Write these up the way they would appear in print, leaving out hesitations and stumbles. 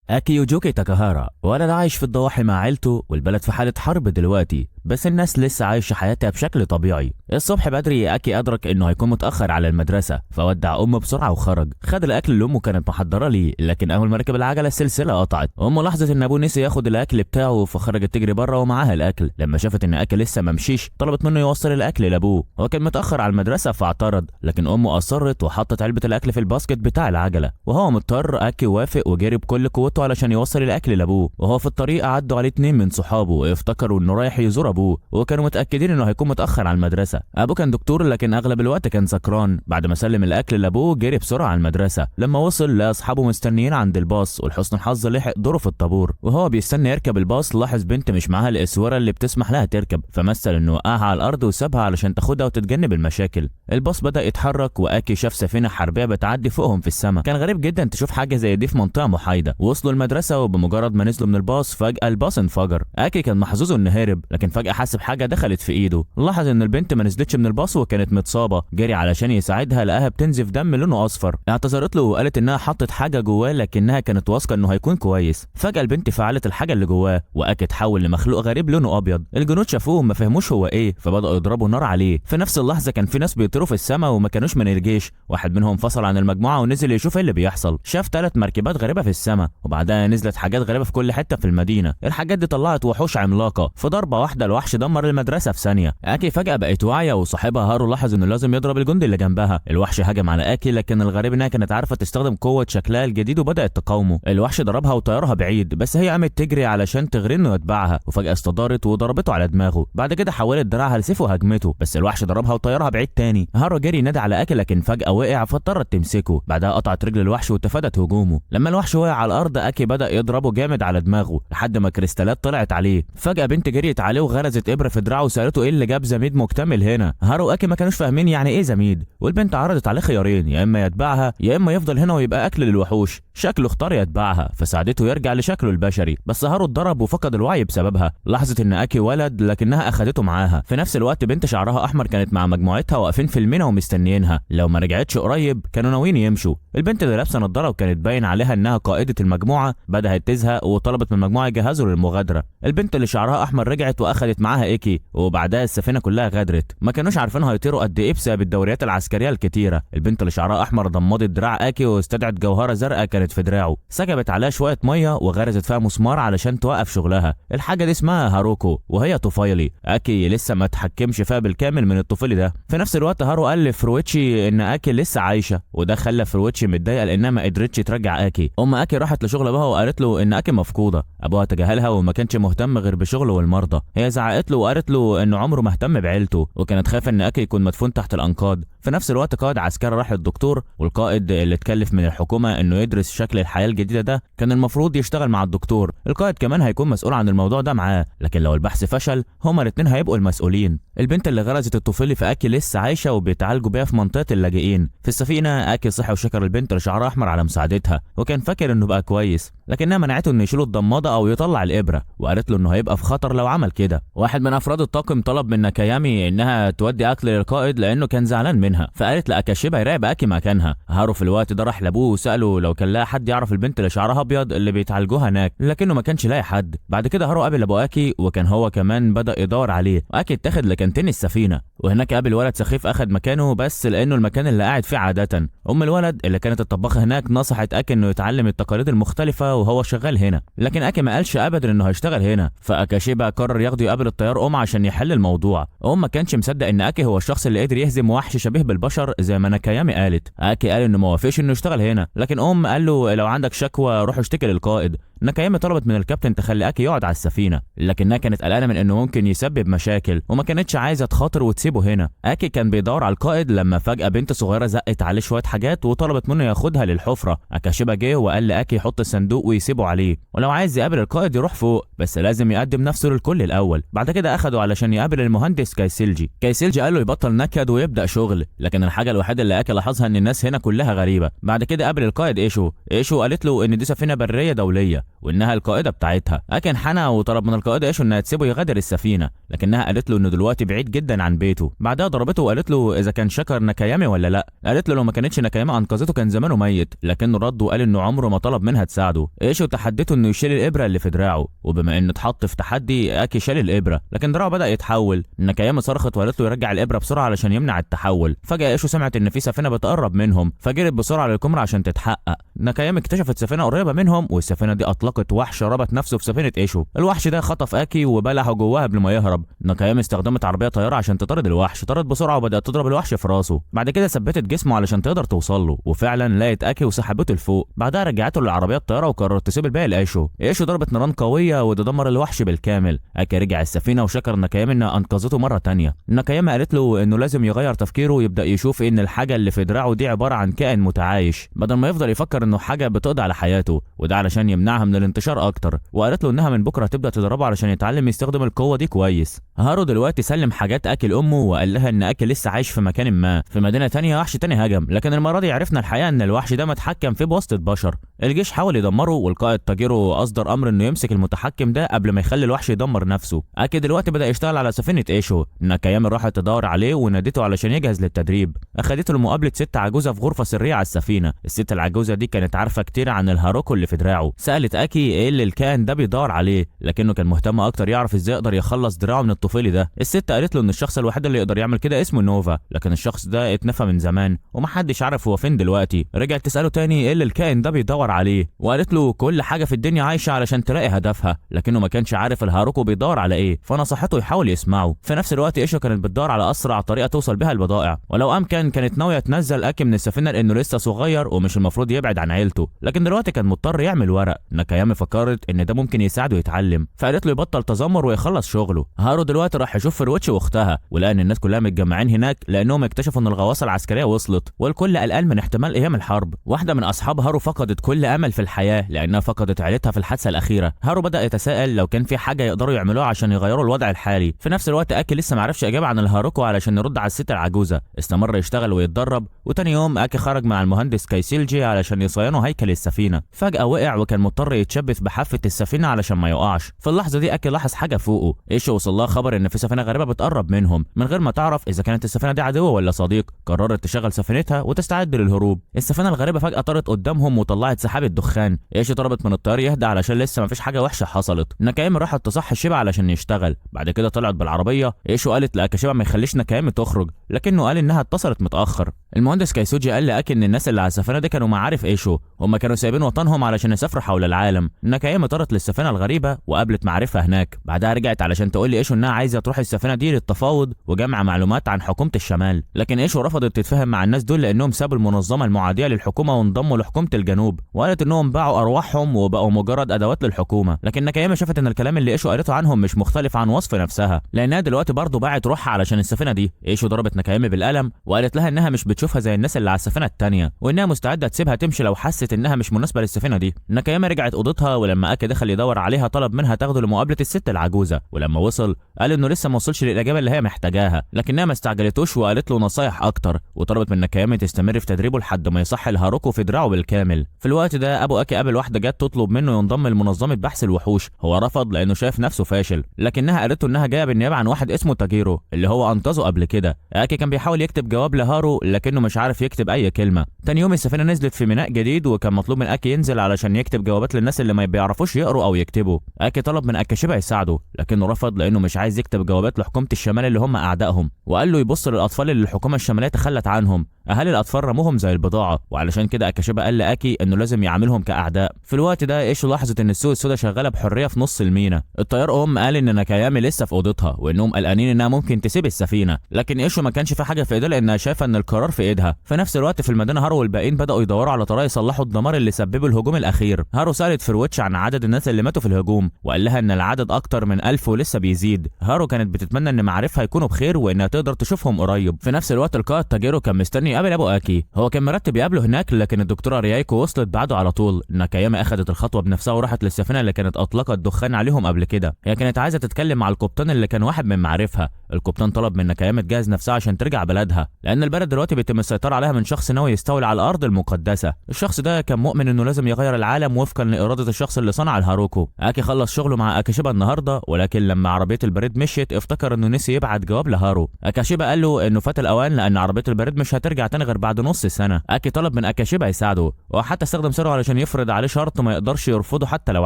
أكي يوجوكي تاكاهارا ولد عايش في الضواحي مع عيلته، والبلد في حالة حرب دلوقتي، بس الناس لسه عايشة حياتها بشكل طبيعي. الصبح بدري أكي أدرك إنه هيكون متأخر على المدرسة، فودع أمه بسرعة وخرج. خد الأكل اللي أمه كانت محضرة ليه، لكن أول ما ركب العجلة السلسلة قطعت. أمه لاحظت إن أبوه نسي ياخد الأكل بتاعه، فخرجت تجري بره ومعاها الأكل. لما شافت إن أكي لسه ممشيش طلبت منه يوصل الأكل لأبوه. هو كان متأخر على المدرسة فاعترض، لكن أمه أصرت وحطت علبة الأكل في الباسكت بتاع العجلة. وهو مضطر أكي وافق وجري بكل قوته علشان يوصل الأكل لأبوه. وهو في الطريق عدوا عليه 2 من صحابه، افتكروا إنه رايح يزور أبوه، وكانوا متأكدين إنه هيكون متأخر على المدرسة. أبوه كان دكتور لكن أغلب الوقت كان سكران. بعد ما سلم الأكل لأبوه جري بسرعة على المدرسة. لما وصل لقى أصحابه مستنيين عند الباص، ولحسن الحظ لحق دوره في الطابور. وهو بيستنى يركب الباص لاحظ بنت مش معاها الإسورة اللي بتسمح لها تركب، فمثل إنه وقعها على الأرض وسابها علشان تاخدها وتتجنب المشاكل. الباص بدأ يتحرك وأكي شاف سفينة حربية بتعدي فوقهم في السماء. كان غريب جدا تشوف حاجة زي دي في منطقة محايدة. وصلوا المدرسة، وبمجرد ما نزلوا من الباص فجأة الباص انفجر. أكي كان محظوظ إنه هرب، لكن فجأة حس بحاجة دخلت في إيده. لاحظ إن البنت ما نزلتش من الباص وكانت متصابة. جري علشان يساعدها، لقاها بتنزف دم لونه أصفر. اعتذرت له وقالت إنها حطت حاجة جواه، لكنها كانت واثقة إنه هيكون كويس. فجأة البنت فعلت الحاجة اللي جواه، وأكي اتحول لمخلوق غريب لونه أبيض. الجنود شافوه وما فهموش هو إيه، فبدأوا يضربوا نار عليه. في نفس اللحظة كان في ناس بيطيروا في السماء وما كانوش من الجيش. واحد منهم فصل عن المجموعة ونزل يشوف ايه اللي بيحصل. شاف 3 مركبات غريبة في السماء، وبعدها نزلت حاجات غريبة في كل حتة في المدينة. الحاجات دي طلعت وحوش عملاقة. في ضربة واحدة الوحش دمر المدرسة في ثانية. أكي فجأة بقت واعية، وصاحبها هارو لاحظ إنه لازم يضرب الجندي اللي جنبها. الوحش هجم على أكي، لكن الغريب إنها كانت عارفة تستخدم قوة شكلها الجديد وبدأت تقاومه. الوحش ضربها وطيرها بعيد، بس هي قامت تجري علشان تغري إنه يتبعها، وفجأة استدارت وضربته على دماغه. بعد كده حولت دراعها لسيف وهجمته، بس الوحش ضربها وطيرها بعيد تاني. هارو جري ينادي على أكي، لكن فجأة وقع فاضطرت تمسكه. بعدها قطعت رجل الوحش وتفادت هجومه. لما الوحش وقع على الأرض أكي بدأ يضربه جامد على دماغه لحد ما كريستالات طلعت عليه. فجأة بنت جريت عليه وغرزت إبرة في دراعه وسألته إيه اللي جاب زميد مكتمل هنا. هارو وأكي ما كانوش فاهمين يعني إيه زميد، والبنت عرضت عليه خيارين، يا إما يتبعها يا إما يفضل هنا ويبقى أكل للوحوش. شكله اختار يتبعها، فساعدته يرجع لشكله البشري، بس هارو اتضرب وفقد الوعي بسببها. لاحظت إن أكي ولد لكنها أخدته معاها. في نفس الوقت بنت شعرها أحمر كانت مع مجموعتها واقفين في المينا ومستنيينها. لو ما رجعتش قريب كانوا ناويين يمشوا. البنت اللي لابسه نضاره وكانت باين عليها انها قائده المجموعه بدات تزهق وطلبت من المجموعه يجهزوا للمغادره. البنت اللي شعرها احمر رجعت واخدت معاها ايكي، وبعدها السفينه كلها غادرت. ما كانوش عارفين هيطيروا قد ايه بسبب الدوريات العسكريه الكتيره. البنت اللي شعرها احمر ضمدت دراع اكي واستدعت جوهره زرقاء كانت في دراعه، سكبت عليها شويه ميه وغرزت فيها مسمار علشان توقف شغلها. الحاجه دي اسمها هاروكو، وهي طفيلي. اكي لسه ما اتحكمش فيها بالكامل من الطفيلي ده. في نفس الوقت هارو قال لفرويتشي ان اكي لسه عايشه، وده خلى فرويتشي متضايقه لانها ما قدرتش ترجع اكي. اكي راحت لشغل ابوها وقالت له ان اكي مفقوده. ابوها تجاهلها وما كانش مهتم غير بشغله والمرضى. هي زعقت له وقالت له انه عمره ما اهتم بعيلته، وكانت خايفه ان اكي يكون مدفون تحت الانقاض. في نفس الوقت قائد عسكري راح للدكتور، والقائد اللي اتكلف من الحكومه انه يدرس شكل الحياه الجديده ده كان المفروض يشتغل مع الدكتور. القائد كمان هيكون مسؤول عن الموضوع ده معاه، لكن لو البحث فشل هما الاثنين هيبقوا المسؤولين. البنت اللي غرزت الطفيلي في اكي لسه عايشه وبيتعالجوا بيها في منطقه اللاجئين. في السفينه اكي صحي وشكر البنت اللي شعرها احمر على مساعدتها، وكان فاكر انه بقى كويس، لكنها منعته انه يشيل الضماده او يطلع الابره، وقالت له انه هيبقى في خطر لو عمل كده. واحد من افراد الطاقم طلب من ناكايامي انها تودي اكل للقائد لانه كان زعلان منها، فقالت لاكاشيبا يراقب اكي مكانها. هارو في الوقت ده راح لابوه وساله لو كان لها حد يعرف البنت اللي شعرها ابيض اللي بيتعالجوها هناك، لكنه ما كانش لاقي حد. بعد كده هارو قابل ابو اكي، وكان هو كمان بدا يدور عليه. اكي اتاخد لكانتين السفينه، وهناك قابل ولد سخيف اخد مكانه، بس لانه المكان اللي قاعد فيه عاده. الولد اللي كانت الطباخه هناك نصحت اكي انه يتعلم التقاليد المختلفه وهو شغال هنا، لكن اكي ما قالش ابدا انه هيشتغل هنا. فاكاشيبا قرر ياخده يقابل الطيار عشان يحل الموضوع. ما كانش مصدق ان اكي هو الشخص اللي قدر يهزم وحش شبيه بالبشر زي ما ناكايامي قالت. اكي قال انه ما وافقش انه يشتغل هنا، لكن قال له لو عندك شكوى روح اشتكي للقائد. ناكايامي طلبت من الكابتن تخلي اكي يقعد على السفينه، لكنها كانت قلقانه من انه ممكن يسبب مشاكل وما كانتش عايزه تخاطر وتسيبه هنا. اكي كان بيدور على القائد لما فجاه بنت صغيره زقت عليه شويه حاجات وطلبت منه ياخدها للحفره. اكاشيبا جه وقال لاكي يحط الصندوق ويسيبه عليه، ولو عايز يقابل القائد يروح فوق، بس لازم يقدم نفسه للكل الاول. بعد كده اخده علشان يقابل المهندس كايسيلجي. كايسيلجي قال له يبطل نكد ويبدا شغل، لكن الحاجه الوحيده اللي اكي لاحظها ان الناس هنا كلها غريبه. بعد كده قابل القائد ايشو قالت له ان دي سفينه بريه دوليه، وانها القائده بتاعتها. اكي انحنى وطلب من القائده ايشو انها تسيبه يغادر السفينه، لكنها قالت له انه دلوقتي بعيد جدا عن بيته. بعدها ضربته وقالت له اذا كان شكر ناكايامي ولا لا. قالت له لو ما كانتش ناكايامي انقذته كان زمانه ميت، لكنه رد وقال انه عمره ما طلب منها تساعده. ايشو تحدته انه يشيل الابره اللي في دراعه، وبما انه اتحط في تحدي اكي شال الابره، لكن دراعه بدا يتحول. ناكايامي صرخت وقالت له يرجع الابره بسرعه علشان يمنع التحول. فجاه ايشو سمعت ان في سفينه بتقرب منهم، فجرت بسرعه للكاميرا عشان تتحقق. ناكايامي اكتشفت سفينه قريبه منهم، والسفينه دي اطلقت وحش ربط نفسه في سفينه ايشو. الوحش ده خطف اكي وبلعه جواها قبل ما يهرب. ناكايامي استخدمت عربيه طياره عشان تطارد الوحش، طارت بسرعه وبدات تضرب الوحش في راسه. بعد كده ثبتت جسمه علشان تقدر توصل له، وفعلا لقت اكي وسحبته لفوق. بعدها رجعته للعربيه الطياره وقررت تسيب الباقي لايشو. ايشو ضربت نيران قويه وده دمر الوحش بالكامل. اكي رجع السفينه وشكر ناكايامي انها انقذته مره تانية. ناكايامي قالت له انه لازم يغير تفكيره ويبدا يشوف ان الحاجه اللي في دراعه دي عباره عن كائن متعايش، بدل ما يفضل يفكر انه حاجه بتقضي على حياته، وده علشان يمنعها من الانتشار اكتر. وقالت له انها من بكره تبدا تدربه علشان يتعلم يستخدم القوه دي كويس. هارو دلوقتي سلم حاجات اكي لامه وقال لها ان اكي لسه عايش في مكان ما في مدينه تانية. وحش تاني هجم، لكن المره دي عرفنا الحقيقه ان الوحش ده متحكم فيه بواسطه بشر. الجيش حاول يدمره، والقائد تاجيرو اصدر امر انه يمسك المتحكم ده قبل ما يخلي الوحش يدمر نفسه. اكي دلوقتي بدا يشتغل على سفينه ايشو. ناكايامي راحت تدور عليه ونادته علشان يجهز للتدريب. اخدته لمقابله ست عجوزه في غرفه سريه على السفينه. الست العجوزه دي كانت عارفه كتير عن الهاروكو اللي في دراعه. سالت اكي ايه اللي الكائن ده بيدور عليه، لكنه كان مهتم اكتر يعرف ازاي يقدر يخلص دراعه من الطفيلي ده. الست قالت له ان الشخص الوحيد اللي يقدر يعمل كده اسمه نوفا، لكن الشخص ده اتنفى من زمان ومحدش عارف هو فين دلوقتي. رجعت تساله تاني ايه اللي الكائن ده بيدور عليه، وقالت له كل حاجه في الدنيا عايشه علشان تلاقي هدفها، لكنه ما كانش عارف الهاروكو بيدور على ايه، فنصحته يحاول يسمعه. في نفس الوقت ايشو كانت بتدور على اسرع طريقه توصل بها البضائع، ولو امكن كانت ناويه تنزل اكي من السفينه لانه لسه صغير ومش المفروض يبعد عن عيلته، لكن دلوقتي كان مضطر يعمل ورق. ناكايامي فكرت ان ده ممكن يساعده يتعلم، فقالت له يبطل تذمر ويخلص شغله. هارو دلوقتي راح يشوف فروتشي واختها، ولقى ان الناس كلها متجمعين هناك لانهم اكتشفوا ان الغواصه العسكريه وصلت، والكل قلقان من احتمال ايام الحرب. واحده من اصحاب هارو فقدت كل امل في الحياه لانها فقدت عيلتها في الحادثه الاخيره. هارو بدا يتساءل لو كان في حاجه يقدروا يعملوها عشان يغيروا الوضع الحالي. في نفس الوقت اكي لسه ما عرفش اجابه عن الهاروكو علشان يرد على الست العجوزه. استمر يشتغل ويتدرب، وتاني يوم اكي خرج مع المهندس كايسيلجي علشان يصينوا هيكل السفينه. فجاه وقع وكان مضطر يتشبث بحافه السفينه علشان ما يقعش. في اللحظه دي اكي لاحظ حاجه فوقه. ايشو وصل لها خبر ان في سفينه غريبه بتقرب منهم. من غير ما تعرف اذا كانت السفينه دي عدو ولا صديق، قررت تشغل سفينتها وتستعد للهروب. السفينه الغريبه فجاه طارت قدامهم وطلعت سحابه دخان. ايشو طلبت من الطيار يهدى علشان لسه ما فيش حاجه وحشه حصلت. ناكايامي راحت تصحي شيبا علشان يشتغل. بعد كده طلعت بالعربيه. ايشو قالت لاكاشيبا ما يخليش ناكايامي تخرج، لكنه قال انها اتصلت متاخر. المهندس كايسوجي قال لاكي ان الناس اللي على السفينه دي كانوا معارف ايشو، هم كانوا سايبين وطنهم علشان يسافروا حول العالم. ناكايامي طارت للسفينه الغريبه وقابلت معرفها هناك. بعدها رجعت علشان تقول لايشو انها عايزه تروح السفينه دي للتفاوض وجمع معلومات عن حكومه الشمال، لكن ايشو رفضت تتفاهم مع الناس دول لانهم سابوا المنظمه المعاديه للحكومه وانضموا لحكومه الجنوب، وقالت انهم باعوا ارواحهم وبقوا مجرد ادوات للحكومه. لكن ناكايامي شافت ان الكلام اللي ايشو قالته عنهم مش مختلف عن وصف نفسها، لانها دلوقتي برضه باعت روحها علشان السفينه دي. ايشو ضربت ناكايامي بالقلم وقالت لها انها مش بتشوفها زي الناس اللي على السفينه الثانيه، وانها مستعده تسيبها تمشي لو حست انها مش مناسبه للسفينه دي. ناكايامي رجعت اوضتها، ولما اكي دخل يدور عليها طلب منها تاخده لمقابله الست العجوزه، ولما وصل قال انه لسه ما وصلش للاجابه اللي هي محتاجاها، لكنها ما استعجلتوش وقالت له نصايح اكتر، وطلبت من ناكايامي تستمر في تدريبه لحد ما يصحي الهاروكو في دراعه بالكامل. في الوقت ده ابو اكي قابل واحده جت تطلب منه ينضم لمنظمه بحث الوحوش. هو رفض لانه شايف نفسه فاشل، لكنها قالت له انها جايه بالنيابه عن واحد اسمه تاجيرو اللي هو انقذه قبل كده. اكي كان بيحاول يكتب جواب لهارو لكنه مش عارف يكتب اي كلمه. تاني يوم السفينه نزلت في ميناء جديد، وكان مطلوب من اكي ينزل علشان يكتب جوابات للناس اللي ما بيعرفوش يقروا او يكتبوا. اكي طلب من اكاشيبا يساعده، لكنه رفض لانه مش عايز يكتب جوابات لحكومه الشمال اللي هم اعدائهم، وقال له يبص للاطفال اللي الحكومه الشماليه تخلت عنهم. اهالي الاطفال رموهم زي البضاعه، وعلشان كده اكاشيبا قال لاكي انه لازم يعاملهم كاعداء. في الوقت ده ايشو لاحظت ان السوق السوداء شغاله بحريه في نص المينا. الطيار قال ان ناكايامي لسه في اوضتها وانهم قلقانين انها ممكن تسيب السفينه، لكن ايشو ما كانش في حاجه في ايدها لانها شايفه ان القرار في ايدها. في نفس الوقت في المدينه هارو والباقيين بداوا يدوروا على طريقه يصلحوا الدمار اللي سببه الهجوم الاخير. هارو سالت فروتش عن عدد الناس اللي ماتوا في الهجوم، وقال لها ان العدد اكتر من 1000 ولسه بيزيد. هارو كانت بتتمنى ان معارفها يكونوا بخير وانها تقدر تشوفهم قريب. في نفس الوقت القائد تاجيرو كان مستني يقابل ابو اكي. هو كان مرتب يقابله هناك، لكن الدكتوره ريايكو وصلت بعده على طول. ناكايامي اخذت الخطوه بنفسها وراحت للسفينه اللي كانت اطلقت دخان عليهم قبل كده. هي كانت عايزه تتكلم مع القبطان اللي كان واحد من معارفها. القبطان طلب من ناكايامي تجهز نفسها عشان ترجع بلدها، لان البلد دلوقتي بيتم السيطره عليها من شخص ناوي يستولي على الارض المقدسه. الشخص ده كان مؤمن انه لازم يغير العالم وفقا لاراده الشخص اللي صنع الهاروكو. اكي خلص شغله مع اكاشيبا النهارده، ولكن لما عربيه البريد مشيت افتكر انه نسي يبعت جواب لهارو. اكاشيبا قال له انه فات الاوان لان عربيه البريد مش هترجع تاني غير بعد نص سنه. اكي طلب من اكاشيبا يساعده، وحتى استخدم سره علشان يفرض عليه شرط ما يقدرش يرفضه حتى لو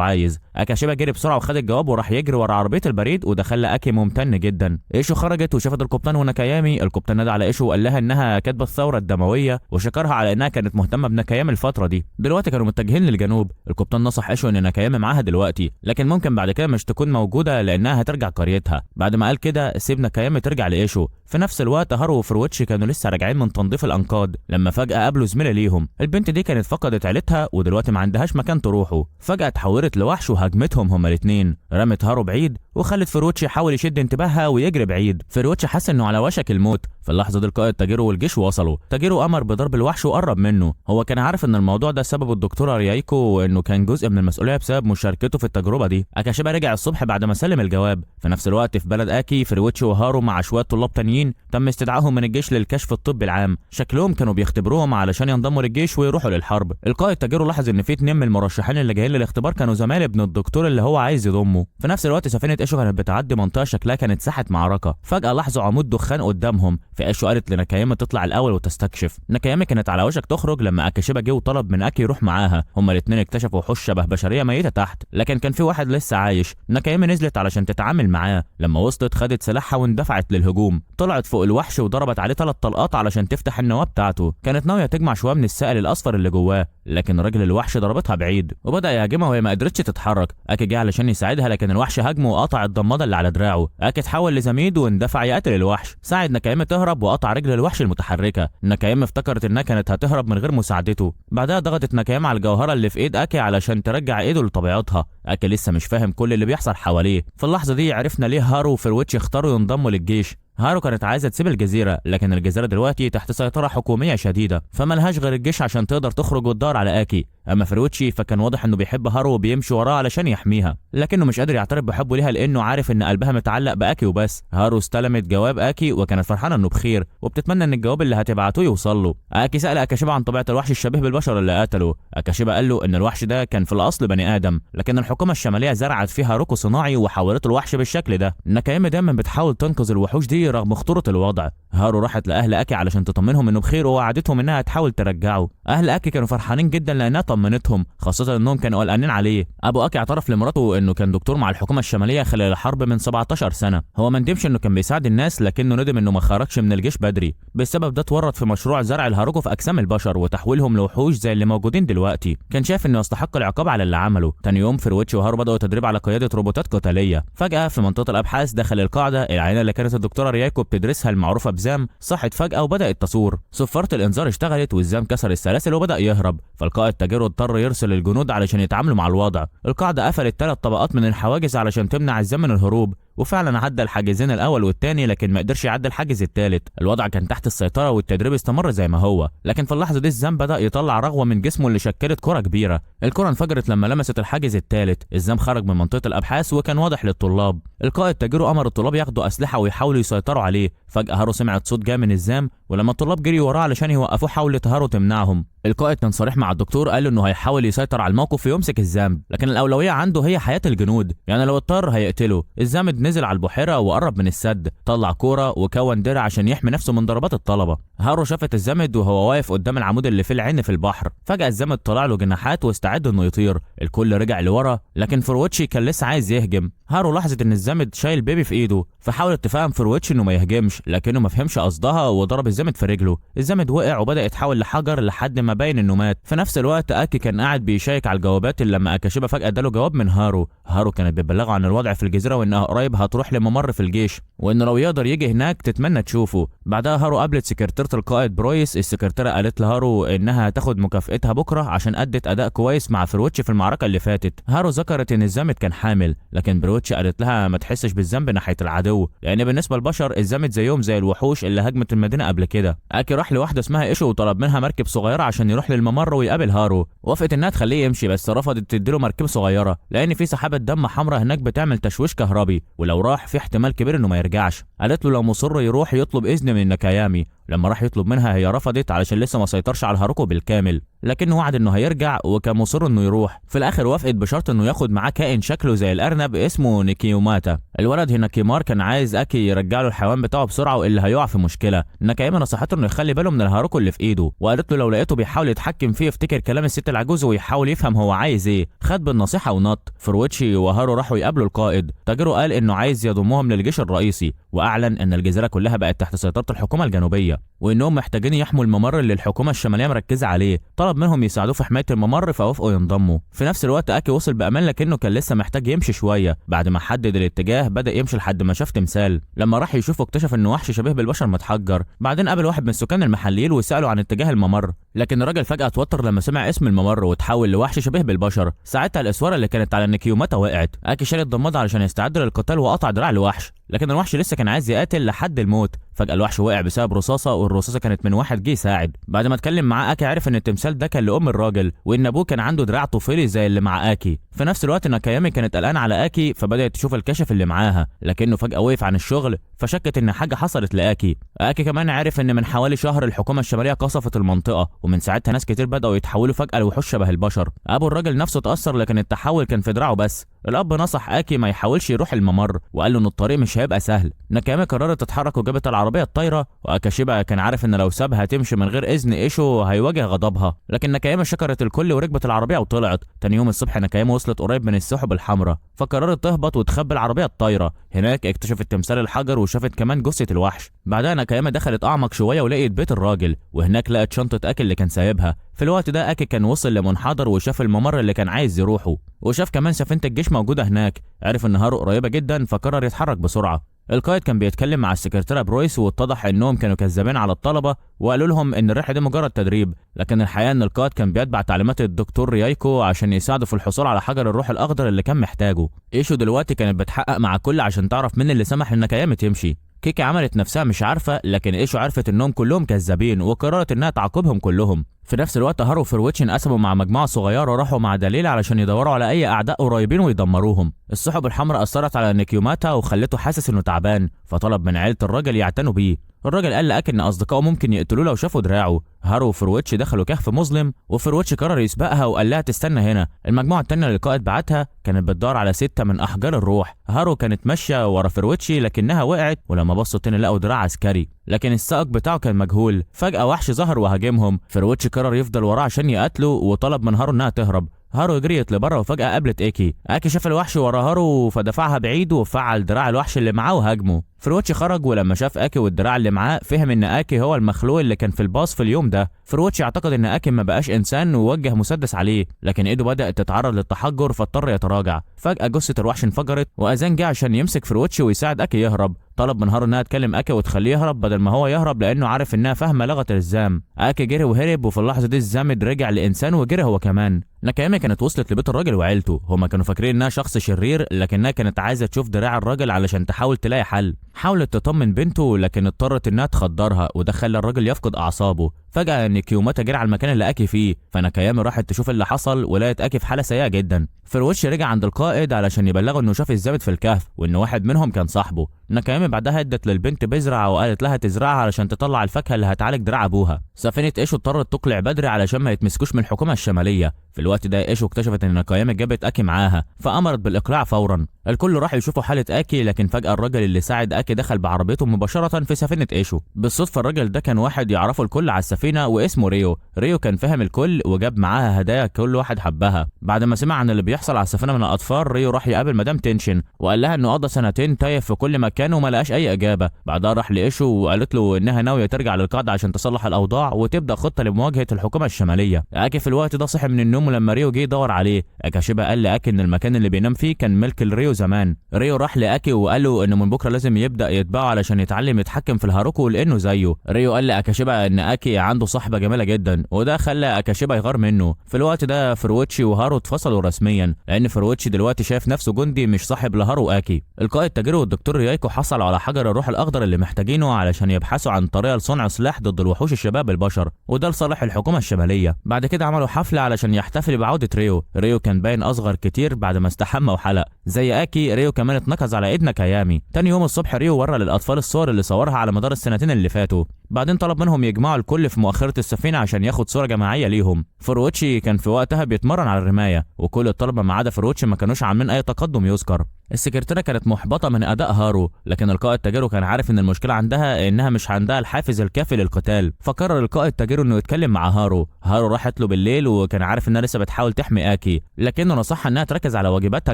عايز. اكاشيبا جري بسرعه وخد الجواب وراح يجري ورا عربيه البريد، وده خلى اكي ممتن جدا. ايشو خرجت وشافت القبطان وناكايامي. القبطان نادى على ايشو وقال لها انها كاتبه الثوره الدمويه، وشكرها على انها كانت مهتمه بناكايامي الفتره دي. دلوقتي كانوا متجهين للجنوب. القبطان نصح ايشو ان ناكايامي معاها دلوقتي، لكن ممكن بعد كده مش تكون موجوده لانها هترجع قريتها. بعد ما قال كده سيب ناكايامي ترجع لايشو. في نفس الوقت هارو وفرويتشي كانوا لسه راجعين من تنظيف الانقاض لما فجاه قابلوا زميله ليهم. البنت دي كانت فقدت عيلتها ودلوقتي ما عندهاش مكان تروحه. فجاه اتحولت لوحش وهاجمتهم هما الاثنين. رمت هارو بعيد وخلت فرويتشي يحاول يشد انتباهها ويجري بعيد. فرويتشي حس انه على وشك الموت. في اللحظه دي القائد تاجيرو والجيش وصلوا. تاجيرو امر بضرب الوحش وقرب منه. هو كان عارف ان الموضوع ده سببه الدكتوره ريايكو، وانه كان جزء من المسؤوليه بسبب مشاركته في التجربه دي. اكاشيبا رجع الصبح بعد ما سلم الجواب. في نفس الوقت في بلد اكي فرويتشي وهارو مع شويه طلاب تانيين تم استدعائهم من الجيش للكشف الطبي العام. شكلهم كانوا بيختبروهم علشان ينضموا للجيش ويروحوا للحرب. القائد تاجيرو لاحظ ان في 2 من المرشحين اللي جايين للاختبار كانوا زمايل ابن الدكتور اللي هو عايز يضمه. في نفس الوقت سفينه ايشو كانت بتعدي منطقه شكلها كانت ساحه معركه. فجاه لاحظوا عمود دخان قدامهم. في ايشو قالت لناكايامي تطلع الاول وتستكشف. ناكايامي كانت على وشك تخرج لما اكاشيبا جه وطلب من اكي يروح معاها. هما الاثنين اكتشفوا وحوش شبه بشريه ميته تحت، لكن كان في واحد لسه عايش. ناكايامي نزلت علشان تتعامل معاه. لما وصلت خدت سلاحها واندفعت للهجوم. طلعت فوق الوحش وضربت عليه 3 طلقات علشان تفتح النواه بتاعته. كانت ناويه تجمع شويه من السائل الاصفر اللي جواه، لكن راجل الوحش ضربتها بعيد وبدا يهاجمها وهي ما قدرتش تتحرك. اكي جه علشان يساعدها، لكن الوحش هاجمه وقطع الضماده اللي على دراعه. اكي اتحول لزميد واندفع يقتل الوحش. ساعد ناكايامي تهرب وقطع رجل الوحش المتحركه. ناكايامي افتكرت انها كانت هتهرب من غير مساعدته. بعدها ضغطت ناكايامي على الجوهره اللي في ايد اكي علشان ترجع ايده لطبيعتها. اكي لسه مش فاهم كل اللي بيحصل حواليه. في اللحظه دي عرفنا ليه هارو وفرويتشي اختاروا ينضموا للجيش. هارو كانت عايزه تسيب الجزيره، لكن الجزيره دلوقتي تحت سيطره حكوميه شديده، فملهاش غير الجيش عشان تقدر تخرج وتدور على اكي. اما فرويتشي فكان واضح انه بيحب هارو وبيمشي وراه علشان يحميها، لكنه مش قادر يعترف بحبه ليها لانه عارف ان قلبها متعلق باكي وبس. هارو استلمت جواب اكي وكانت فرحانه انه بخير، وبتتمنى ان الجواب اللي هتبعته يوصل له. اكي سال اكاشيبا عن طبيعه الوحش الشبيه بالبشر اللي قتله. اكاشيبا قال له ان الوحش ده كان في الاصل بني ادم، لكن الحكومه الشماليه زرعت فيه هاروكو صناعي وحولته الوحش بالشكل ده. ناكايامي دايما بتحاول تنقذ الوحوش دي رغم خطوره الوضع. هارو راحت لاهل اكي علشان تطمنهم انه بخير ووعدتهم انها تحاول ترجعه. اهل اكي كانوا فرحانين جدا لانها طمنتهم، خاصه انهم كانوا قلقانين عليه. ابو اكي اعترف لمراته انه كان دكتور مع الحكومه الشماليه خلال الحرب من 17 سنه. هو ما ندمش انه كان بيساعد الناس، لكنه ندم انه ما خرجش من الجيش بدري. بسبب ده اتورط في مشروع زرع الهاروكو في اجسام البشر وتحويلهم لوحوش زي اللي موجودين دلوقتي. كان شايف انه يستحق العقاب على اللي عمله. تاني يوم فرويتشي وهارو بداوا تدريب على قياده روبوتات قتاليه. فجاه في منطقه الابحاث داخل القاعده العينه اللي كانت الدكتوره ريايكو بتدرسها المعروفه بزام صحت فجاه وبدات تصور. صفاره الانذار اشتغلت والزام كسر السلاسل وبدا يهرب، فالقائد تاجيرو اضطر يرسل الجنود علشان يتعاملوا مع الوضع. القاعده قفلت 3 طبقات من الحواجز علشان تمنع الزام من الهروب، وفعلا عدى الحاجزين الاول والثاني لكن ما قدرش يعدي الحاجز الثالث. الوضع كان تحت السيطره والتدريب استمر زي ما هو، لكن في اللحظه دي الزام بدا يطلع رغوه من جسمه اللي شكلت كره كبيره. الكره انفجرت لما لمست الحاجز الثالث. الزام خرج من منطقه الابحاث وكان واضح للطلاب. القائد تاجيرو امر الطلاب ياخدوا اسلحه ويحاولوا يسيطروا عليه. فجاه هارو سمعت صوت جاي من الزام، ولما الطلاب جريوا وراه علشان يوقفوه حاولت هارو تمنعهم. القائد كان صريح مع الدكتور، قال له انه هيحاول يسيطر على الموقف ويمسك الزام، لكن الاولويه عنده هي حياه الجنود، يعني لو اضطر هيقتله. الزام نزل على البحيره وقرب من السد، طلع كوره وكون درع عشان يحمي نفسه من ضربات الطلبه. هارو شافت الزمد وهو واقف قدام العمود اللي فيه العين في البحر. فجاه الزمد طلع له جناحات واستعد انه يطير. الكل رجع لورا، لكن فرويتشي كان لسه عايز يهجم. هارو لاحظت ان الزمد شايل بيبي في ايده، فحاولت تفهم فرويتشي انه ما يهجمش، لكنه ما فهمش قصدها وضرب الزمد في رجله. الزمد وقع وبدا يتحول لحجر لحد ما باين انه مات. في نفس الوقت اكي كان قاعد بيشيك على الجوابات لما اكاشيبا فجاه اداله جواب من هارو. هارو كانت بتبلغه عن الوضع في الجزيره وانها قريب هتروح لممر في الجيش، وانه لو يقدر يجي هناك تتمنى تشوفه. بعدها هارو قابلت سكرتيره زيارة القائد برويس، السكرتيرة قالت لهارو انها هتاخد مكافئتها بكرة عشان ادت اداء كويس مع فرويتش في المعركة اللي فاتت. هارو ذكرت ان الزامت كان حامل، لكن برويتش قالت لها ما تحسش بالذنب ناحية العدو، لان بالنسبة للبشر الزامت زيهم زي الوحوش اللي هجمت المدينة قبل كده. اكي راح لواحدة اسمها ايشو وطلب منها مركب صغيرة عشان يروح للممر ويقابل هارو. وافقت انها تخليه يمشي، بس رفضت تديله مركبة صغيرة لان في سحابة دم حمراء هناك بتعمل تشويش كهربي، ولو راح في احتمال كبير انه ما يرجعش. قالت له لو مصر يروح يطلب اذن من ناكايامي. لما راح يطلب منها هي رفضت علشان لسه ما سيطرش على هاروكو بالكامل، لكنه وعد انه هيرجع وكان مصر انه يروح. في الاخر وافقت بشرط انه ياخد معاه كائن شكله زي الارنب اسمه نيكيوماتا. الولد هناكيمار كان عايز اكي يرجع له الحيوان بتاعه بسرعه والا هيقع في مشكله. ناكايامي نصحته انه يخلي باله من الهاروكو اللي في ايده، وقالت له لو لقيته بيحاول يتحكم فيه افتكر كلام الست العجوز ويحاول يفهم هو عايز ايه. خد بالنصيحه ونط. فرويتشي وهارو راحوا يقابلوا القائد. تاجرو قال انه عايز يضمهم للجيش الرئيسي، واعلن ان الجزيره كلها بقت تحت سيطره الحكومه الجنوبيه وانهم محتاجين يحموا الممر اللي الحكومه الشماليه مركزه عليه. طلب منهم يساعدوه في حمايه الممر فوافقوا ينضموا. في نفس الوقت اكي وصل بامان، لكنه كان لسه محتاج يمشي شويه. بعد ما حدد الاتجاه بدا يمشي لحد ما شاف تمثال. لما راح يشوفه اكتشف انه وحش شبيه بالبشر متحجر. بعدين قابل واحد من السكان المحليين وساله عن اتجاه الممر، لكن الراجل فجاه اتوتر لما سمع اسم الممر وتحول لوحش شبيه بالبشر. ساعتها الاسواره اللي كانت على نيكيوماتا وقعت. اكي شال الضمادة علشان يستعد للقتال وقطع دراع الوحش، لكن الوحش لسه كان عايز يقاتل لحد الموت. فجأة الوحش وقع بسبب رصاصة، والرصاصة كانت من واحد جه يساعد. بعد ما اتكلم معاه اكي عرف ان التمثال ده كان لأم الراجل، وان ابوه كان عنده دراع طفيلي زي اللي مع اكي. في نفس الوقت ناكايامي كانت قلقانة على اكي فبدأت تشوف الكشف اللي معاها، لكنه فجأة وقف عن الشغل فشكت ان حاجة حصلت لاكي. اكي كمان عرف ان من حوالي شهر الحكومة الشمالية قصفت المنطقة، ومن ساعتها ناس كتير بدأوا يتحولوا فجأة لوحوش شبه البشر. ابو الراجل نفسه اتأثر، لكن التحول كان في دراعه بس. الاب نصح اكي ما يحاولش يروح الممر وقال له ان الطريق مش هيبقى سهل. ناكايامي قررت تتحرك وجابت العربيه الطايره، واكاشيبا كان عارف ان لو سابها تمشي من غير اذن ايشو هيواجه غضبها، لكن ناكايامي شكرت الكل وركبت العربيه وطلعت. تاني يوم الصبح ناكايامي وصلت قريب من السحب الحمراء فقررت تهبط وتخبي العربيه الطايره. هناك اكتشفت تمثال الحجر وشافت كمان جثه الوحش. بعدها ناكايامي دخلت اعمق شويه ولقيت بيت الراجل، وهناك لقت شنطه اكل اللي كان سايبها. في الوقت ده اكي كان وصل لمنحدر وشاف الممر اللي كان عايز يروحه، وشاف كمان سفينه الجيش موجوده هناك. عرف ان هارو قريبه جدا فقرر يتحرك بسرعه. القائد كان بيتكلم مع السكرتيرة برويس، واتضح انهم كانوا كذابين على الطلبه وقالوا لهم ان الرحله دي مجرد تدريب، لكن الحقيقه ان القائد كان بيتبع تعليمات الدكتور ريايكو عشان يساعده في الحصول على حجر الروح الاخضر اللي كان محتاجه. ايشو دلوقتي كانت بتحقق مع كل عشان تعرف مين اللي سمح لناكايامي تمشي. كيكي عملت نفسها مش عارفه، لكن ايشو عرفت انهم كلهم كذابين وقررت انها تعاقبهم كلهم. في نفس الوقت هارو وفرويتش انقسموا مع مجموعه صغيره وراحوا مع دليل علشان يدوروا على اي اعداء قريبين ويدمروهم. السحب الحمراء اثرت على نيكيوماتا وخلته حاسس انه تعبان، فطلب من عيله الراجل يعتنوا بيه. الراجل قال لأكي ان اصدقائه ممكن يقتلوه لو شافوا دراعه. هارو وفرويتش دخلوا كهف مظلم، وفرويتش قرر يسبقها وقال لها تستنى هنا. المجموعه التانيه اللي القائد بعتها كانت بتدور على 6 من احجار الروح. هارو كانت ماشيه ورا فرويتش لكنها وقعت، ولما بصوا تاني لقوا دراع عسكري، لكن السائق بتاعه كان مجهول. فجأة وحش ظهر وهاجمهم. فرويتش قرر يفضل وراه عشان يقتله، وطلب من هارو انها تهرب. هارو جريت لبره وفجأة قابلت اكي شاف الوحش ورا هارو فدفعها بعيد وفعل دراع الوحش اللي معاه وهاجمه. فرويتش خرج، ولما شاف اكي والدراع اللي معاه فهم ان اكي هو المخلوق اللي كان في الباص في اليوم ده. فرويتش اعتقد ان اكي ما بقاش انسان ووجه مسدس عليه، لكن ايده بدأت تتعرض للتحجر فاضطر يتراجع. فجأة جثة الوحش انفجرت، واذان جه عشان يمسك فرويتش ويساعد اكي يهرب. طلب من هارو انها تكلم اكي وتخليه يهرب بدل ما هو يهرب، لانه عارف انها فاهمه لغه الزام. اكي جري وهرب، وفي اللحظه دي الزامد رجع لانسان وجري هو كمان. ناكايامي كانت وصلت لبيت الراجل وعيلته. هما كانوا فاكرين انها شخص شرير، لكنها كانت عايزه تشوف دراع الراجل علشان تحاول تلاقي حل. حاولت تطمن بنته، لكن اضطرت انها تخدرها، وده خلى الراجل يفقد اعصابه. فجأة نيكيوماتا جري على المكان اللي اكي فيه، فناكايامي راحت تشوف اللي حصل ولقت اكي في حاله سيئه جدا. فرويتش رجع عند القائد علشان يبلغه انه شاف الزابت في الكهف وان واحد منهم كان صاحبه. ناكايامي بعدها ادت للبنت بذره وقالت لها تزرعها علشان تطلع الفاكهه اللي هتعالج دراع ابوها. سفينه ايشو اضطرت تقلع بدري علشان ما يتمسكوش من الحكومه الشماليه. في الوقت ده ايشو اكتشفت ان ناكايامي جابت اكي معاها، فامرت بالاقلاع فورا. الكل راح يشوفوا حاله اكي، لكن فجاه الراجل اللي ساعد اكي دخل بعربيته مباشره في سفينه ايشو. بالصدفه الراجل ده كان واحد يعرفه الكل على السفينه السفينه واسمه ريو كان فاهم الكل وجاب معاها هدايا كل واحد حبها. بعد ما سمع عن اللي بيحصل على السفينه من الاطفال، ريو راح يقابل مدام تنشن وقال لها انه قضى سنتين تايه في كل مكان وما لقاش اي اجابه. بعدها راح لايشو وقالت له انها ناويه ترجع للقاعده عشان تصلح الاوضاع وتبدا خطه لمواجهه الحكومه الشماليه. اكي في الوقت ده صحي من النوم، ولما ريو جه يدور عليه اكاشيبا قال لاكي ان المكان اللي بينام فيه كان ملك لريو زمان. ريو راح لاكي وقال له انه من بكره لازم يبدا يتبعه علشان يتعلم يتحكم في الهاروكو لانه زيه. ريو قال لاكاشيبا ان اكي عنده صحبه جميله جدا، وده خلى اكاشيبا يغار منه. في الوقت ده فروتشي وهارو اتفصلوا رسميا، لان فروتشي دلوقتي شايف نفسه جندي مش صاحب لهارو واكي. القائد تاجيرو والدكتور ريايكو حصلوا على حجر الروح الاخضر اللي محتاجينه علشان يبحثوا عن طريقه لصنع سلاح ضد الوحوش الشباب البشر، وده لصالح الحكومه الشماليه. بعد كده عملوا حفله علشان يحتفلوا بعوده ريو كان باين اصغر كتير بعد ما استحمى وحلق زي اكي. ريو كمان اتنكز على ايد ناكايامي. تاني يوم الصبح ريو ورى للاطفال الصور اللي صورها على مدار السنتين اللي فاتوا، بعدين طلب منهم يجمعوا الكل في مؤخره السفينه عشان ياخد صوره جماعيه ليهم. فروتشي كان في وقتها بيتمرن على الرمايه، وكل الطلبه ما عدا فروتشي ما كانوش عاملين اي تقدم يذكر. السكرتيره كانت محبطه من اداء هارو، لكن القائد تاجيرو كان عارف ان المشكله عندها انها مش عندها الحافز الكافي للقتال. فقرر القائد تاجيرو انه يتكلم مع هارو راحت له بالليل وكان عارف انها لسه بتحاول تحمي اكي، لكنه نصحها انها تركز على واجباتها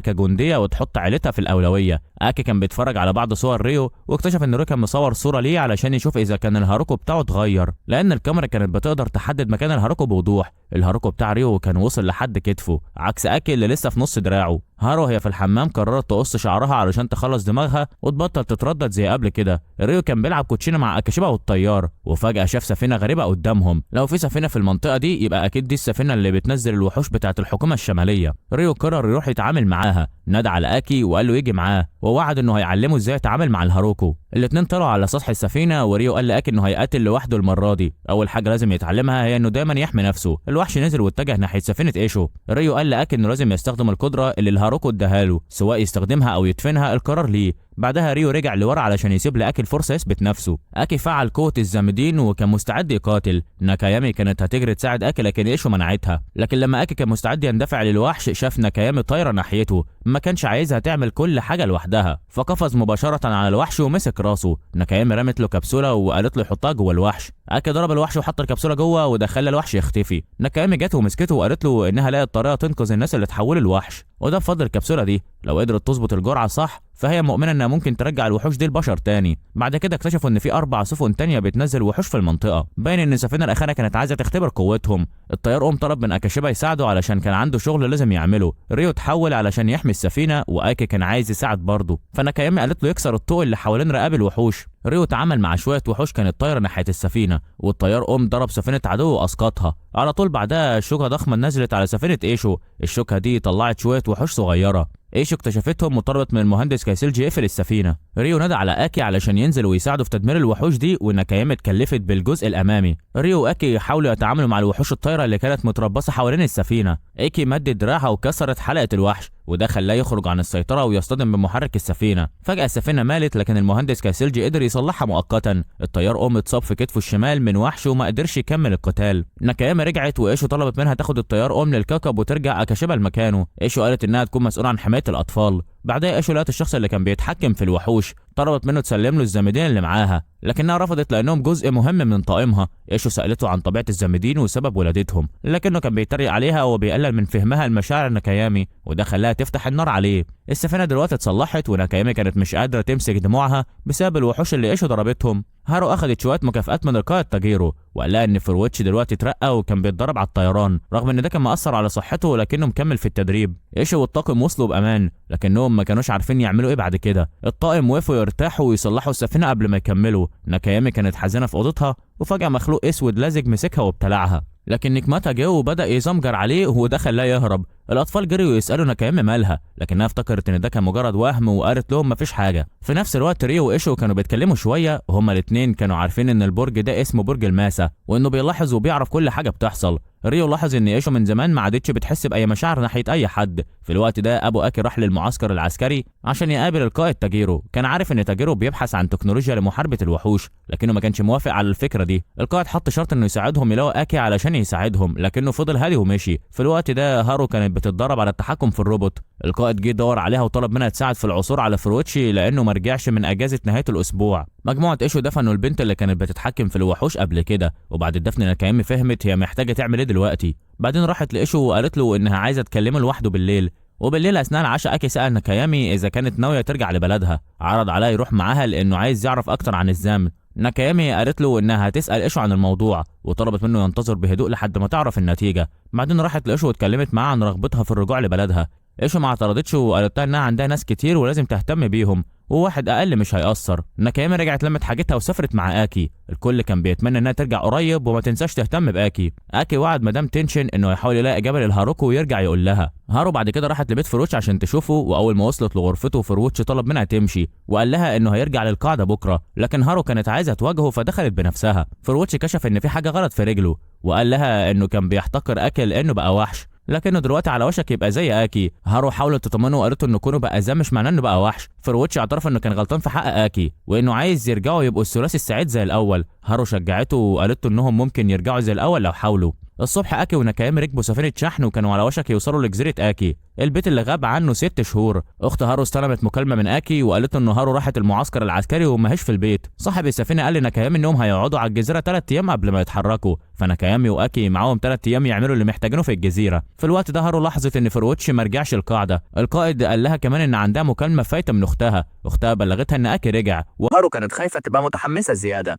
كجنديه وتحط عيلتها في الاولويه. اكي كان بيتفرج على بعض صور ريو واكتشف ان ريو كان مصور صوره ليه علشان يشوف اذا كان الهاروكو بتاعه اتغير، لان الكاميرا كانت بتقدر تحدد مكان الهاروكو بوضوح. الهاروكو بتاع ريو كان وصل لحد كتفه عكس اكي اللي لسه في نص دراعه. هارو هي في الحمام قررت تقص شعرها علشان تخلص دماغها وتبطل تتردد زي قبل كده. ريو كان بيلعب كوتشينه مع اكاشيبا والطيار، وفجاه شاف سفينه غريبه قدامهم. لو في سفينه في المنطقه دي يبقى اكيد دي السفينه اللي بتنزل الوحوش بتاعه الحكومه الشماليه. ريو قرر يروح يتعامل معاها، نادى على اكي وقال له يجي معاه، ووعد انه هيعلمه ازاي يتعامل مع الهاروكو. الاتنين طلعوا على سطح السفينه، وريو قال لاكي انه هيقاتل لوحده المره دي. اول حاجه لازم يتعلمها هي انه دايما يحمي نفسه. الوحش نزل واتجه ناحيه سفينه ايشو. ريو قال لاكي انه لازم يستخدم القدره اللي الهاروكو اداها له، سواء يستخدمها او يدفنها القرار ليه. بعدها ريو رجع لورا علشان يسيب لاكي الفرصه يثبت نفسه. اكي فعل قوه الزامدين وكان مستعد يقاتل. ناكايامي كانت هتجري تساعد اكي لكن ايشو منعتها، لكن لما اكي كان مستعد يندفع للوحش شاف ناكايامي طايره ناحيته، ما كانش عايزها تعمل كل حاجه لوحدها، فقفز مباشره على الوحش ومسك راسه. ناكايامي رمت له كبسوله وقالت له يحطها جوه الوحش. اكي ضرب الوحش وحط الكبسوله جوه وده خلى الوحش يختفي. ناكايامي جت ومسكته وقالت له انها لقت طريقه تنقذ الناس اللي اتحولوا لوحش، وده بفضل الكبسوله دي. لو قدرت تظبط الجرعه صح فهي مؤمنه انها ممكن ترجع الوحوش دي لبشر تاني. بعد كده اكتشفوا ان في 4 سفن تانيه بتنزل وحوش في المنطقه، باين ان السفينه الاخيره كانت عايزه تختبر قوتهم. الطيار طلب من اكاشيبا يساعده علشان كان عنده شغل لازم يعمله. ريو اتحول علشان يحمي السفينه واكي كان عايز يساعد برضه، فناكايامي قالت له يكسر الطوق اللي حوالين رقاب الوحوش. ريو اتعامل مع شويه وحوش كانت طايره ناحيه السفينه، والطيار ضرب سفينه عدو واسقطها. على طول بعدها شوكه ضخمه نزلت على سفينه ايشو. الشوكه دي طلعت شويه وحوش صغيره. ايشو اكتشفتهم وطلبت من المهندس كايسيلجي يقفل السفينه. ريو نادى على اكي علشان ينزل ويساعده في تدمير الوحوش دي، وناكايامي اتكلفت بالجزء الامامي. ريو واكي حاولوا يتعاملوا مع الوحوش الطايره اللي كانت متربصه حوالين السفينه. ايكي مدت دراعها وكسرت حلقه الوحش، وده خلاه يخرج عن السيطره ويصطدم بمحرك السفينه. فجاه السفينه مالت، لكن المهندس كايسيلجي قدر يصلحها مؤقتا. الطيار اتصاب في كتفه الشمال من وحش وما قدرش يكمل القتال. ناكايامي رجعت وايشو طلبت منها تاخد الطيار للكوكب وترجع اكاشيبا لمكانه. ايشو قالت انها تكون مسؤوله عن حمايه الاطفال. بعدها ايشو لقت الشخص اللي كان بيتحكم في الوحوش، طلبت منه تسلم له الزامدين اللي معاها، لكنها رفضت لانهم جزء مهم من طاقمها. ايشو سالته عن طبيعه الزامدين وسبب ولادتهم، لكنه كان بيتريق عليها وبيقلل من فهمها لمشاعر ناكايامي، وده خلاها تفتح النار عليه. السفينه دلوقتي اتصلحت وناكايامي كانت مش قادره تمسك دموعها بسبب الوحوش اللي ايشو ضربتهم. هارو اخذت شويه مكافآت من القائد تاجيرو، وقال لها ان فروتش دلوقتي اترقى وكان بيتدرب على الطيران، رغم ان ده كان مأثر على صحته لكنه مكمل في التدريب. ايشو والطاقم وصلوا بامان، لكنهم ما كانوش عارفين يعملوا ايه بعد كده. الطاقم وقفوا يرتاحوا ويصلحوا السفينه قبل ما يكملوا. ناكايامي كانت حزينه في اوضتها، وفجاه مخلوق اسود لزج مسكها وابتلعها، لكن نكماتا جه وبدا يزمجر عليه وده خلاه يهرب. الاطفال جريوا يسالوا ناكايامي مالها، لكنها افتكرت ان ده كان مجرد وهم وقالت لهم مفيش حاجه. في نفس الوقت ريو وايشو كانوا بيتكلموا شويه، وهما الاثنين كانوا عارفين ان البرج ده اسمه برج الماسا، وانه بيلاحظ وبيعرف كل حاجه بتحصل. ريو لاحظ ان ايشو من زمان ما عادتش بتحس باي مشاعر ناحيه اي حد. في الوقت ده ابو اكي راح للمعسكر العسكري عشان يقابل القائد تاجيرو. كان عارف ان تاجيرو بيبحث عن تكنولوجيا لمحاربه الوحوش، لكنه ما كانش موافق على الفكره دي. القائد حط شرط انه يساعدهم يلاقوا اكي علشان يساعدهم، لكنه فضل هادي ومشي. في الوقت ده هارو كانت بتتدرب على التحكم في الروبوت. القائد جه دور عليها وطلب منها تساعد في العثور على فروتشي لانه ما رجعش من اجازه نهايه الاسبوع. مجموعه ايشو دفنوا البنت اللي كانت بتتحكم في الوحوش قبل كده، وبعد الدفن ناكايامي فهمت هي محتاجه تعمل ايه دلوقتي. بعدين راحت لايشو وقالت له انها عايزه تكلمه لوحده بالليل. وبالليل اثناء العشاء اكي سال ناكايامي اذا كانت ناويه ترجع لبلدها، عرض عليها يروح معاها لانه عايز يعرف اكتر عن الزام. ناكايامي قالت له انها هتسال ايشو عن الموضوع، وطلبت منه ينتظر بهدوء لحد ما تعرف النتيجه. بعدين راحت لايشو واتكلمت معاه عن رغبتها في الرجوع لبلدها. ايشو ما اعترضتش وقالت لها انها عندها ناس كتير ولازم تهتم بيهم، وواحد اقل مش هيأثر. ناكايامي رجعت لمت حاجتها وسافرت مع اكي. الكل كان بيتمنى انها ترجع قريب وما تنساش تهتم باكي. اكي وعد مدام تنشن انه يحاول يلاقي اجابه للهاروكو ويرجع يقول لها. هارو بعد كده راحت لبيت فروتش عشان تشوفه، واول ما وصلت لغرفته فروتش طلب منها تمشي وقال لها انه هيرجع للقاعده بكره، لكن هارو كانت عايزه تواجهه فدخلت بنفسها. فروتش كشف ان في حاجه غلط في رجله، وقال لها انه كان بيحتقر اكي لانه بقى وحش، لكنه دلوقتي على وشك يبقى زي اكي. هارو حاولت تطمنه وقالت انه كونه بقى زي مش معناه انه بقى وحش. فروتش اعترف انه كان غلطان في حق اكي وانه عايز يرجعوا يبقوا الثلاثي السعيد زي الاول. هارو شجعته وقالت له انهم ممكن يرجعوا زي الاول لو حاولوا. الصبح اكي وناكايامي ركبوا سفينه شحن وكانوا على وشك يوصلوا لجزيره اكي، البيت اللي غاب عنه 6 شهور. اخت هارو استلمت مكالمه من اكي وقالت انه هارو راحت المعسكر العسكري وماهيش في البيت. صاحب السفينه قال لناكايامي انهم هيقعدوا على الجزيره 3 ايام قبل ما يتحركوا، فناكايامي واكي معاهم 3 ايام يعملوا اللي محتاجينه في الجزيره. في الوقت ده هارو لاحظت ان فروتش ما رجعش القاعده. القائد قال لها كمان ان عندها مكالمه فايته من اختها بلغتها ان اكي رجع، وهارو كانت خايفه تبقى متحمسه زياده.